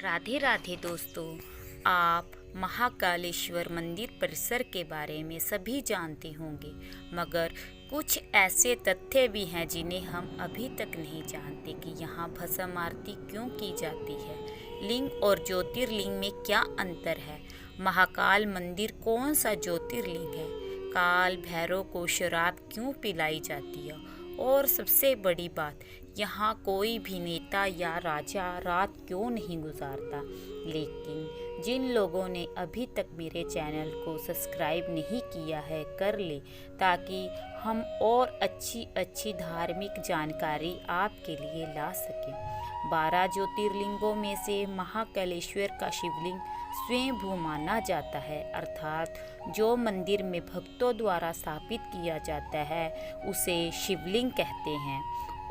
राधे राधे दोस्तों। आप महाकालेश्वर मंदिर परिसर के बारे में सभी जानते होंगे, मगर कुछ ऐसे तथ्य भी हैं जिन्हें हम अभी तक नहीं जानते कि यहाँ भस्म आरती क्यों की जाती है। लिंग और ज्योतिर्लिंग में क्या अंतर है? महाकाल मंदिर कौन सा ज्योतिर्लिंग है? काल भैरव को शराब क्यों पिलाई जाती है? और सबसे बड़ी बात, यहाँ कोई भी नेता या राजा रात क्यों नहीं गुजारता। लेकिन जिन लोगों ने अभी तक मेरे चैनल को सब्सक्राइब नहीं किया है, कर ले, ताकि हम और अच्छी धार्मिक जानकारी आपके लिए ला सकें। 12 ज्योतिर्लिंगों में से महाकालेश्वर का शिवलिंग स्वयंभू माना जाता है, अर्थात जो मंदिर में भक्तों द्वारा स्थापित किया जाता है उसे शिवलिंग कहते हैं,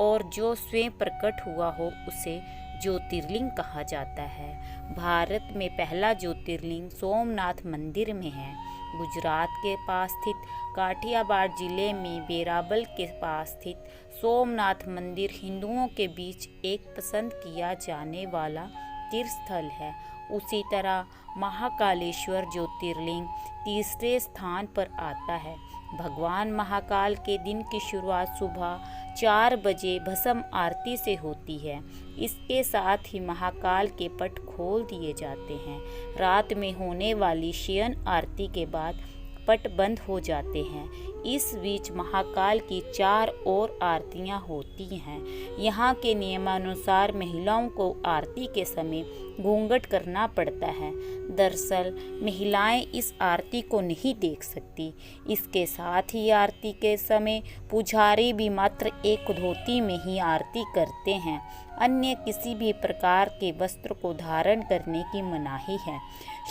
और जो स्वयं प्रकट हुआ हो उसे ज्योतिर्लिंग कहा जाता है। भारत में पहला ज्योतिर्लिंग सोमनाथ मंदिर में है। गुजरात के पास स्थित काठियावाड़ जिले में वेरावल के पास स्थित सोमनाथ मंदिर हिंदुओं के बीच एक पसंद किया जाने वाला तीर्थ स्थल है। उसी तरह महाकालेश्वर ज्योतिर्लिंग तीसरे स्थान पर आता है। भगवान महाकाल के दिन की शुरुआत सुबह 4 बजे भस्म आरती से होती है। इसके साथ ही महाकाल के पट खोल दिए जाते हैं। रात में होने वाली शयन आरती के बाद पट बंद हो जाते हैं। इस बीच महाकाल की 4 और आरतियां होती हैं। यहाँ के नियमानुसार महिलाओं को आरती के समय घूंघट करना पड़ता है। दरअसल महिलाएं इस आरती को नहीं देख सकती। इसके साथ ही आरती के समय पुजारी भी मात्र एक धोती में ही आरती करते हैं। अन्य किसी भी प्रकार के वस्त्र को धारण करने की मनाही है।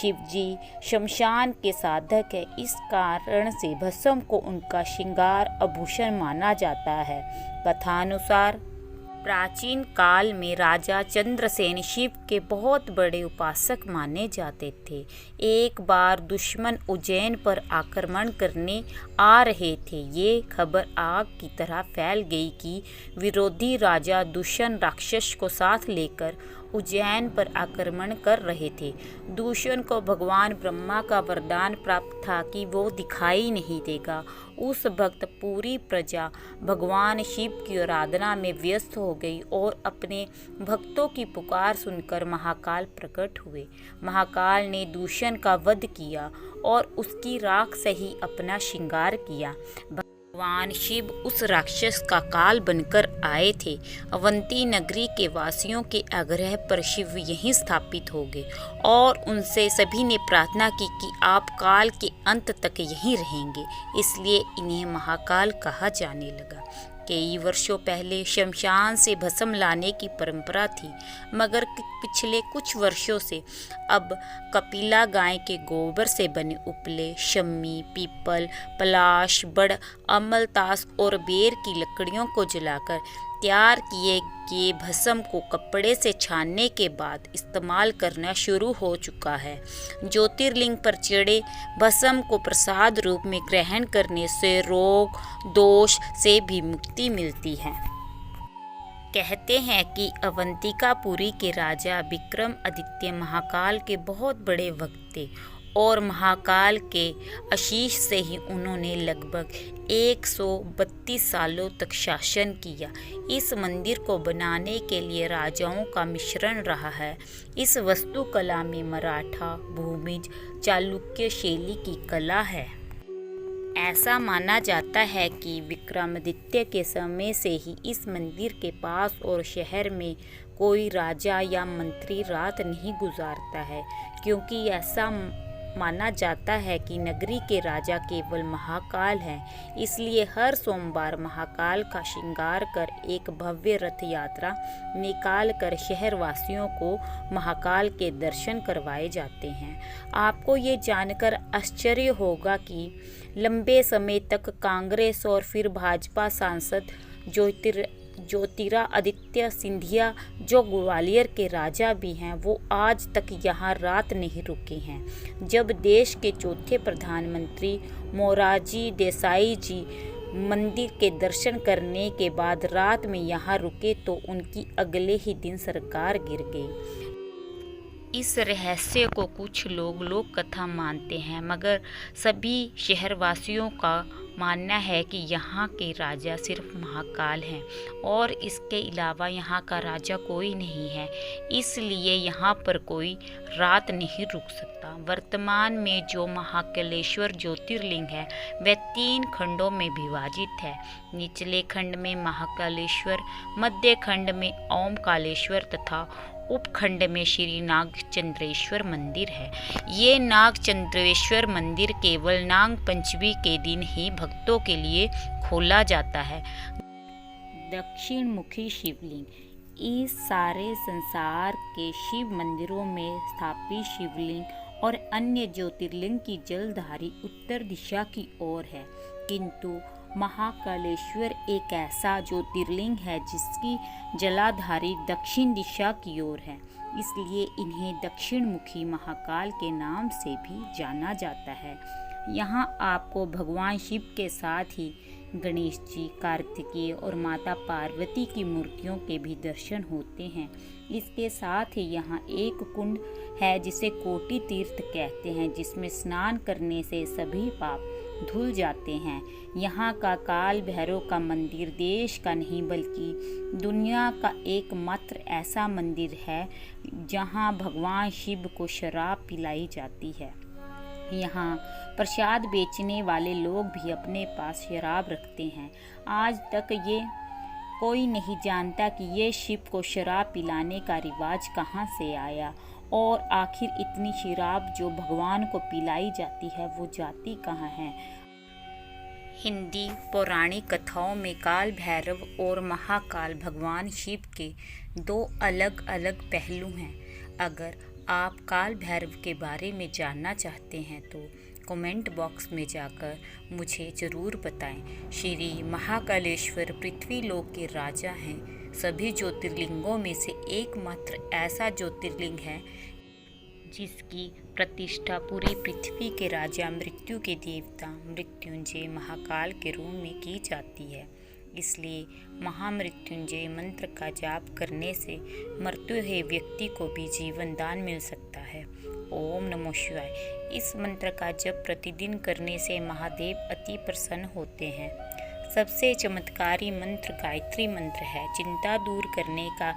शिवजी शमशान के साधक है, इस कारण से भस्म को उनका श्रृंगार आभूषण माना जाता है। कथानुसार प्राचीन काल में राजा चंद्रसेन शिव के बहुत बड़े उपासक माने जाते थे। एक बार दुश्मन उज्जैन पर आक्रमण करने आ रहे थे। ये खबर आग की तरह फैल गई कि विरोधी राजा दूषण राक्षस को साथ लेकर उज्जैन पर आक्रमण कर रहे थे। दूषण को भगवान ब्रह्मा का वरदान प्राप्त था कि वो दिखाई नहीं देगा। उस वक्त पूरी प्रजा भगवान शिव की आराधना में व्यस्त हो गई और अपने भक्तों की पुकार सुनकर महाकाल प्रकट हुए। महाकाल ने दूषण का वध किया और उसकी राख से ही अपना श्रृंगार किया। भगवान शिव उस राक्षस का काल बनकर आए थे। अवंती नगरी के वासियों के आग्रह पर शिव यहीं स्थापित हो गए और उनसे सभी ने प्रार्थना की कि आप काल के अंत तक यहीं रहेंगे, इसलिए इन्हें महाकाल कहा जाने लगा। कई वर्षों पहले शमशान से भस्म लाने की परंपरा थी, मगर पिछले कुछ वर्षों से अब कपिला गाय के गोबर से बने उपले, शम्मी, पीपल, पलाश, बड़, अमलतास और बेर की लकड़ियों को जलाकर तैयार किए गए भस्म को कपड़े से छानने के बाद इस्तेमाल करना शुरू हो चुका है। ज्योतिर्लिंग पर चढ़े भस्म को प्रसाद रूप में ग्रहण करने से रोग दोष से भी मुक्ति मिलती है। कहते हैं कि अवंतिकापुरी के राजा विक्रमादित्य महाकाल के बहुत बड़े भक्त थे और महाकाल के आशीष से ही उन्होंने लगभग 132 सालों तक शासन किया। इस मंदिर को बनाने के लिए राजाओं का मिश्रण रहा है। इस वास्तुकला में मराठा, भूमिज, चालुक्य शैली की कला है। ऐसा माना जाता है कि विक्रमादित्य के समय से ही इस मंदिर के पास और शहर में कोई राजा या मंत्री रात नहीं गुजारता है, क्योंकि ऐसा माना जाता है कि नगरी के राजा केवल महाकाल हैं। इसलिए हर सोमवार महाकाल का श्रृंगार कर एक भव्य रथ यात्रा निकाल कर शहरवासियों को महाकाल के दर्शन करवाए जाते हैं। आपको ये जानकर आश्चर्य होगा कि लंबे समय तक कांग्रेस और फिर भाजपा सांसद ज्योतिरादित्य सिंधिया, जो ग्वालियर के राजा भी हैं, वो आज तक यहाँ रात नहीं रुके हैं। जब देश के चौथे प्रधानमंत्री मोरारजी देसाई जी मंदिर के दर्शन करने के बाद रात में यहाँ रुके तो उनकी अगले ही दिन सरकार गिर गई। इस रहस्य को कुछ लोग लोक कथा मानते हैं, मगर सभी शहरवासियों का मानना है कि यहाँ के राजा सिर्फ महाकाल हैं और इसके अलावा यहाँ का राजा कोई नहीं है, इसलिए यहाँ पर कोई रात नहीं रुक सकता। वर्तमान में जो महाकालेश्वर ज्योतिर्लिंग है वह 3 खंडों में विभाजित है। निचले खंड में महाकालेश्वर, मध्य खंड में ओमकालेश्वर तथा उपखंड में श्री नागचंद्रेश्वर मंदिर है। ये नागचंद्रेश्वर मंदिर केवल नाग पंचमी के दिन ही भक्तों के लिए खोला जाता है। दक्षिण मुखी शिवलिंग। इस सारे संसार के शिव मंदिरों में स्थापित शिवलिंग और अन्य ज्योतिर्लिंग की जलधारी उत्तर दिशा की ओर है, किंतु महाकालेश्वर एक ऐसा ज्योतिर्लिंग है जिसकी जलाधारी दक्षिण दिशा की ओर है, इसलिए इन्हें दक्षिण मुखी महाकाल के नाम से भी जाना जाता है। यहाँ आपको भगवान शिव के साथ ही गणेश जी, कार्तिकेय और माता पार्वती की मूर्तियों के भी दर्शन होते हैं। इसके साथ ही यहाँ एक कुंड है जिसे कोटि तीर्थ कहते हैं, जिसमें स्नान करने से सभी पाप धुल जाते हैं। यहाँ का काल भैरव का मंदिर देश का नहीं बल्कि दुनिया का एकमात्र ऐसा मंदिर है जहाँ भगवान शिव को शराब पिलाई जाती है। यहाँ प्रसाद बेचने वाले लोग भी अपने पास शराब रखते हैं। आज तक ये कोई नहीं जानता कि ये शिव को शराब पिलाने का रिवाज कहाँ से आया और आखिर इतनी शराब जो भगवान को पिलाई जाती है वो जाती कहाँ है। हिंदी पौराणिक कथाओं में काल भैरव और महाकाल भगवान शिव के 2 अलग अलग पहलू हैं। अगर आप काल भैरव के बारे में जानना चाहते हैं तो कमेंट बॉक्स में जाकर मुझे ज़रूर बताएं। श्री महाकालेश्वर पृथ्वी लोक के राजा हैं। सभी ज्योतिर्लिंगों में से एकमात्र ऐसा ज्योतिर्लिंग है जिसकी प्रतिष्ठा पूरी पृथ्वी के राजा, मृत्यु के देवता मृत्युंजय महाकाल के रूप में की जाती है। इसलिए महामृत्युंजय मंत्र का जाप करने से मरते हुए व्यक्ति को भी जीवन दान मिल सकता है। ओम नमो शिवाय। इस मंत्र का जप प्रतिदिन करने से महादेव अति प्रसन्न होते हैं। सबसे चमत्कारी मंत्र गायत्री मंत्र है। चिंता दूर करने का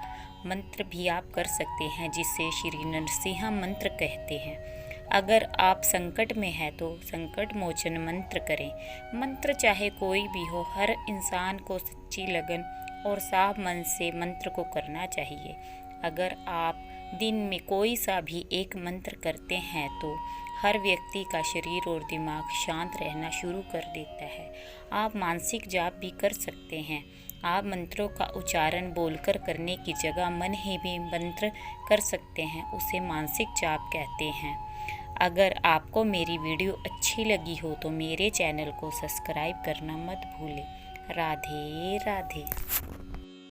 मंत्र भी आप कर सकते हैं, जिसे श्री नरसिंह मंत्र कहते हैं। अगर आप संकट में हैं तो संकट मोचन मंत्र करें। मंत्र चाहे कोई भी हो, हर इंसान को सच्ची लगन और साफ मन से मंत्र को करना चाहिए। अगर आप दिन में कोई सा भी एक मंत्र करते हैं तो हर व्यक्ति का शरीर और दिमाग शांत रहना शुरू कर देता है। आप मानसिक जाप भी कर सकते हैं। आप मंत्रों का उच्चारण बोलकर करने की जगह मन ही भी मंत्र कर सकते हैं, उसे मानसिक जाप कहते हैं। अगर आपको मेरी वीडियो अच्छी लगी हो तो मेरे चैनल को सब्सक्राइब करना मत भूलें। राधे राधे।